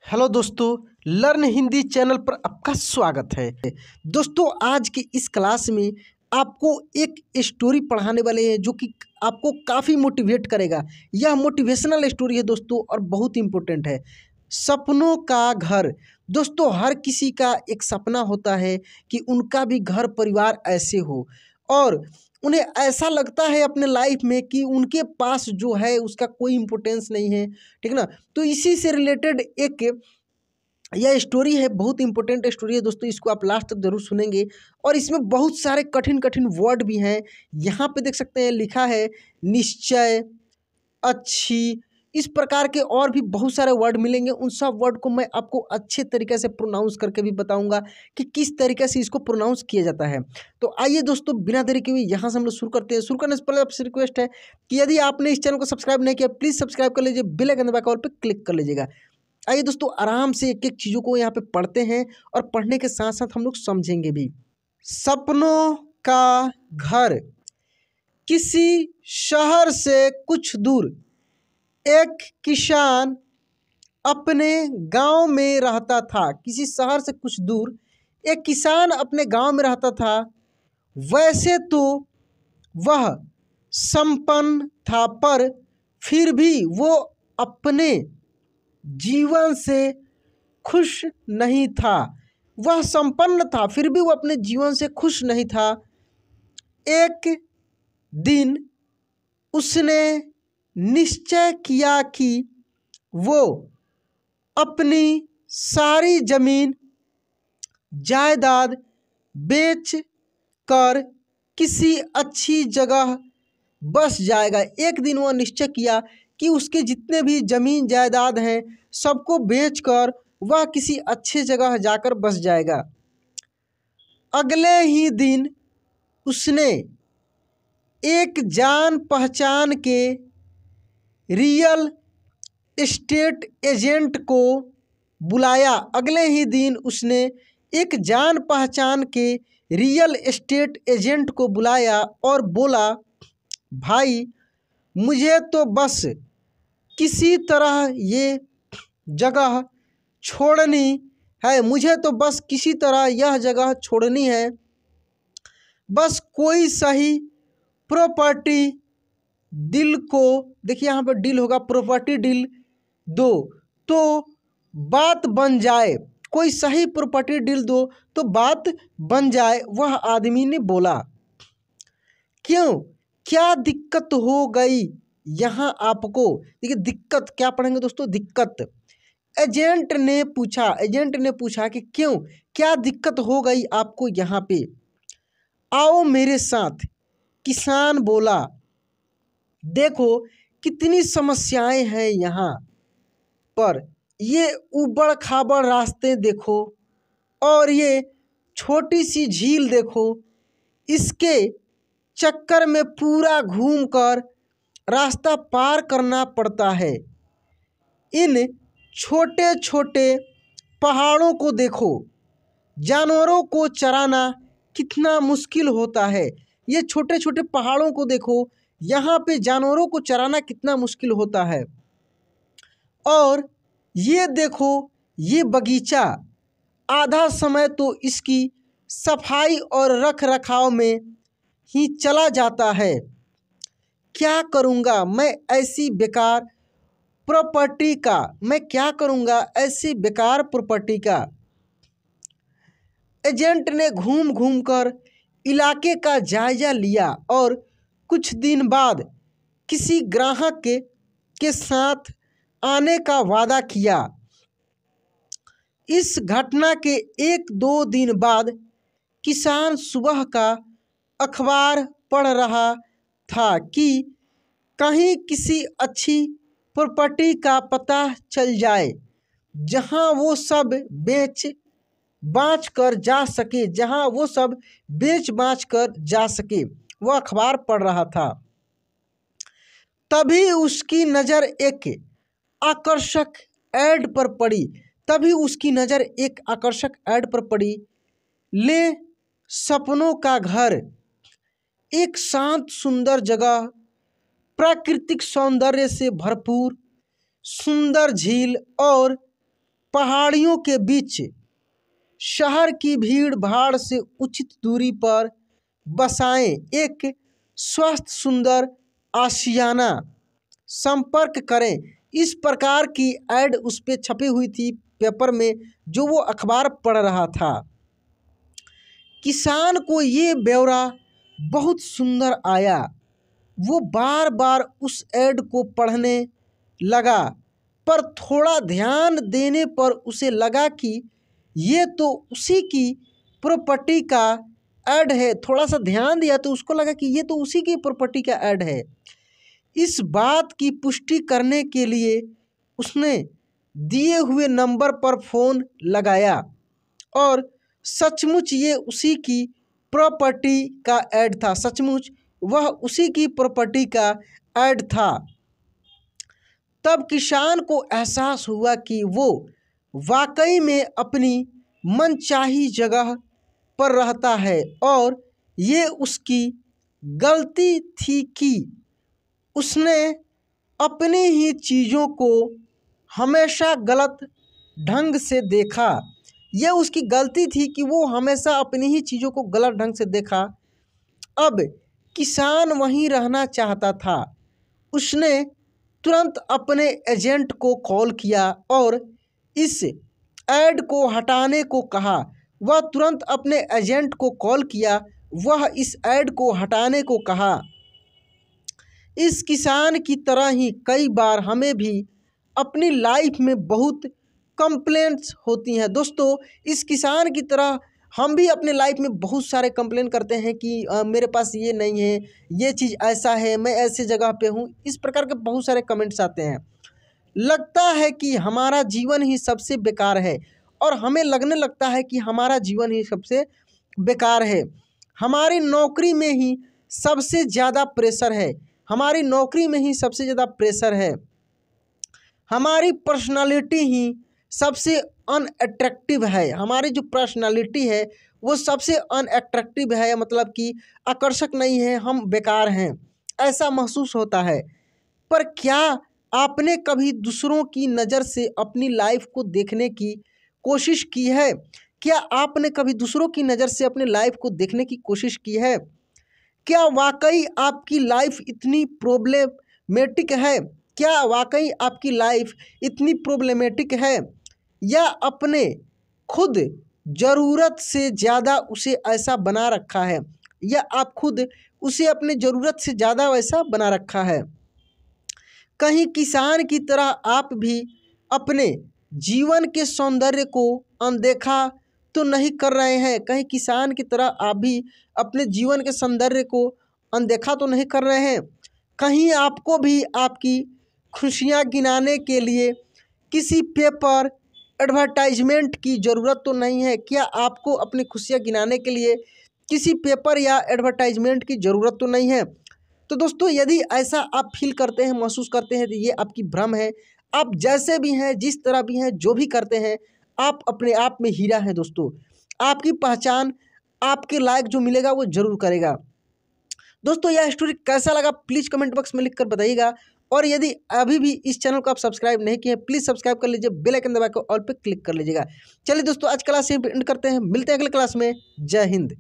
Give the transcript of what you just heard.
Hello दोस्तों, learn Hindi channel पर आपका स्वागत है। दोस्तों, आज की इस क्लास में आपको एक स्टोरी पढ़ाने वाले हैं जो कि आपको काफ़ी मोटिवेट करेगा। यह मोटिवेशनल स्टोरी है दोस्तों और बहुत इम्पोर्टेंट है। सपनों का घर। दोस्तों, हर किसी का एक सपना होता है कि उनका भी घर परिवार ऐसे हो और उन्हें ऐसा लगता है अपने लाइफ में कि उनके पास जो है उसका कोई इम्पोर्टेंस नहीं है, ठीक ना। तो इसी से रिलेटेड एक यह स्टोरी है, बहुत इंपॉर्टेंट स्टोरी है दोस्तों। इसको आप लास्ट तक जरूर सुनेंगे और इसमें बहुत सारे कठिन कठिन वर्ड भी हैं। यहाँ पे देख सकते हैं लिखा है निश्चय, अच्छी, इस प्रकार के और भी बहुत सारे वर्ड मिलेंगे। उन सब वर्ड को मैं आपको अच्छे तरीके से प्रोनाउंस करके भी बताऊंगा कि किस तरीके से इसको प्रोनाउंस किया जाता है। तो आइए दोस्तों, बिना देरी के हुए यहाँ से हम लोग शुरू करते हैं। शुरू करने से पहले आपसे रिक्वेस्ट है कि यदि आपने इस चैनल को सब्सक्राइब नहीं किया, प्लीज़ सब्सक्राइब कर लीजिए, बेल आइकन दबा के ऑल पे क्लिक कर लीजिएगा। आइए दोस्तों, आराम से एक एक चीज़ों को यहाँ पे पढ़ते हैं और पढ़ने के साथ साथ हम लोग समझेंगे भी। सपनों का घर। किसी शहर से कुछ दूर एक किसान अपने गांव में रहता था। किसी शहर से कुछ दूर एक किसान अपने गांव में रहता था। वैसे तो वह संपन्न था, पर फिर भी वो अपने जीवन से खुश नहीं था। वह संपन्न था, फिर भी वो अपने जीवन से खुश नहीं था। एक दिन उसने निश्चय किया कि वो अपनी सारी जमीन जायदाद बेच कर किसी अच्छी जगह बस जाएगा। एक दिन वह निश्चय किया कि उसके जितने भी जमीन जायदाद हैं सबको बेचकर वह किसी अच्छे जगह जाकर बस जाएगा। अगले ही दिन उसने एक जान पहचान के रियल एस्टेट एजेंट को बुलाया। अगले ही दिन उसने एक जान पहचान के रियल एस्टेट एजेंट को बुलाया और बोला, भाई मुझे तो बस किसी तरह ये जगह छोड़नी है, मुझे तो बस किसी तरह यह जगह छोड़नी है। बस कोई सही प्रॉपर्टी डील को, देखिए यहाँ पर डील होगा, प्रॉपर्टी डील दो तो बात बन जाए। कोई सही प्रॉपर्टी डील दो तो बात बन जाए। वह आदमी ने बोला, क्यों, क्या दिक्कत हो गई यहाँ आपको। देखिए दिक्कत क्या पढ़ेंगे दोस्तों, दिक्कत। एजेंट ने पूछा कि क्यों, क्या दिक्कत हो गई आपको यहाँ पे, आओ मेरे साथ। किसान बोला, देखो कितनी समस्याएं हैं यहाँ पर, ये ऊबड़ खाबड़ रास्ते देखो और ये छोटी सी झील देखो, इसके चक्कर में पूरा घूमकर रास्ता पार करना पड़ता है। इन छोटे छोटे पहाड़ों को देखो, जानवरों को चराना कितना मुश्किल होता है। ये छोटे छोटे पहाड़ों को देखो, यहाँ पे जानवरों को चराना कितना मुश्किल होता है। और ये देखो ये बगीचा, आधा समय तो इसकी सफाई और रख रखाव में ही चला जाता है। क्या करूँगा मैं ऐसी बेकार प्रॉपर्टी का, मैं क्या करूँगा ऐसी बेकार प्रॉपर्टी का। एजेंट ने घूम घूम कर इलाके का जायजा लिया और कुछ दिन बाद किसी ग्राहक के साथ आने का वादा किया। इस घटना के एक दो दिन बाद किसान सुबह का अखबार पढ़ रहा था कि कहीं किसी अच्छी प्रॉपर्टी का पता चल जाए जहां वो सब बेच बाँच कर जा सके, जहां वो सब बेच बाँच कर जा सके। वह अखबार पढ़ रहा था, तभी उसकी नज़र एक आकर्षक ऐड पर पड़ी। ले सपनों का घर, एक शांत सुंदर जगह, प्राकृतिक सौंदर्य से भरपूर, सुंदर झील और पहाड़ियों के बीच शहर की भीड़ भाड़ से उचित दूरी पर बसाएं एक स्वस्थ सुंदर आशियाना, संपर्क करें। इस प्रकार की ऐड उस पर छपी हुई थी पेपर में, जो वो अखबार पढ़ रहा था। किसान को ये ब्यौरा बहुत सुंदर आया। वो बार बार उस ऐड को पढ़ने लगा, पर थोड़ा ध्यान देने पर उसे लगा कि ये तो उसी की प्रॉपर्टी का ऐड है। थोड़ा सा ध्यान दिया तो उसको लगा कि ये तो उसी की प्रॉपर्टी का ऐड है। इस बात की पुष्टि करने के लिए उसने दिए हुए नंबर पर फ़ोन लगाया और सचमुच ये उसी की प्रॉपर्टी का ऐड था। सचमुच वह उसी की प्रॉपर्टी का ऐड था। तब किसान को एहसास हुआ कि वो वाकई में अपनी मनचाही जगह पर रहता है और ये उसकी गलती थी कि उसने अपनी ही चीज़ों को हमेशा गलत ढंग से देखा। यह उसकी गलती थी कि वो हमेशा अपनी ही चीज़ों को गलत ढंग से देखा। अब किसान वहीं रहना चाहता था। उसने तुरंत अपने एजेंट को कॉल किया और इस ऐड को हटाने को कहा। वह तुरंत अपने एजेंट को कॉल किया, वह इस ऐड को हटाने को कहा। इस किसान की तरह ही कई बार हमें भी अपनी लाइफ में बहुत कंप्लेंट्स होती हैं। दोस्तों, इस किसान की तरह हम भी अपने लाइफ में बहुत सारे कंप्लेन करते हैं कि मेरे पास ये नहीं है, ये चीज़ ऐसा है, मैं ऐसे जगह पे हूँ। इस प्रकार के बहुत सारे कमेंट्स आते हैं। लगता है कि हमारा जीवन ही सबसे बेकार है और हमें लगने लगता है कि हमारा जीवन ही सबसे बेकार है। हमारी नौकरी में ही सबसे ज़्यादा प्रेशर है, हमारी नौकरी में ही सबसे ज़्यादा प्रेशर है। हमारी पर्सनालिटी ही सबसे अनअट्रैक्टिव है। हमारी जो पर्सनालिटी है वो सबसे अनअट्रैक्टिव है, मतलब कि आकर्षक नहीं है, हम बेकार हैं, ऐसा महसूस होता है। पर क्या आपने कभी दूसरों की नज़र से अपनी लाइफ को देखने की कोशिश की है? क्या आपने कभी दूसरों की नज़र से अपनी लाइफ को देखने की कोशिश की है? क्या वाकई आपकी लाइफ इतनी प्रॉब्लमेटिक है? क्या वाकई आपकी लाइफ इतनी प्रॉब्लमेटिक है, या अपने खुद ज़रूरत से ज़्यादा उसे ऐसा बना रखा है, या आप खुद उसे अपने ज़रूरत से ज़्यादा वैसा बना रखा है? कहीं किसान की तरह आप भी अपने जीवन के सौंदर्य को अनदेखा तो नहीं कर रहे हैं? कहीं किसान की तरह आप भी अपने जीवन के सौंदर्य को अनदेखा तो नहीं कर रहे हैं? कहीं आपको भी आपकी खुशियाँ गिनाने के लिए किसी पेपर एडवर्टाइजमेंट की ज़रूरत तो नहीं है? क्या आपको अपनी खुशियाँ गिनाने के लिए किसी पेपर या एडवर्टाइजमेंट की ज़रूरत तो नहीं है? तो दोस्तों, यदि ऐसा आप फील करते हैं, महसूस करते हैं, तो ये आपकी भ्रम है। आप जैसे भी हैं, जिस तरह भी हैं, जो भी करते हैं, आप अपने आप में हीरा हैं दोस्तों। आपकी पहचान आपके लायक जो मिलेगा वो ज़रूर करेगा। दोस्तों, यह स्टोरी कैसा लगा प्लीज़ कमेंट बॉक्स में लिखकर बताइएगा। और यदि अभी भी इस चैनल को आप सब्सक्राइब नहीं किए हैं, प्लीज़ सब्सक्राइब कर लीजिए, बेल आइकन दबा के ऑल पे क्लिक कर लीजिएगा। चलिए दोस्तों, आज क्लास यहीं पे एंड करते हैं, मिलते हैं अगले क्लास में। जय हिंद।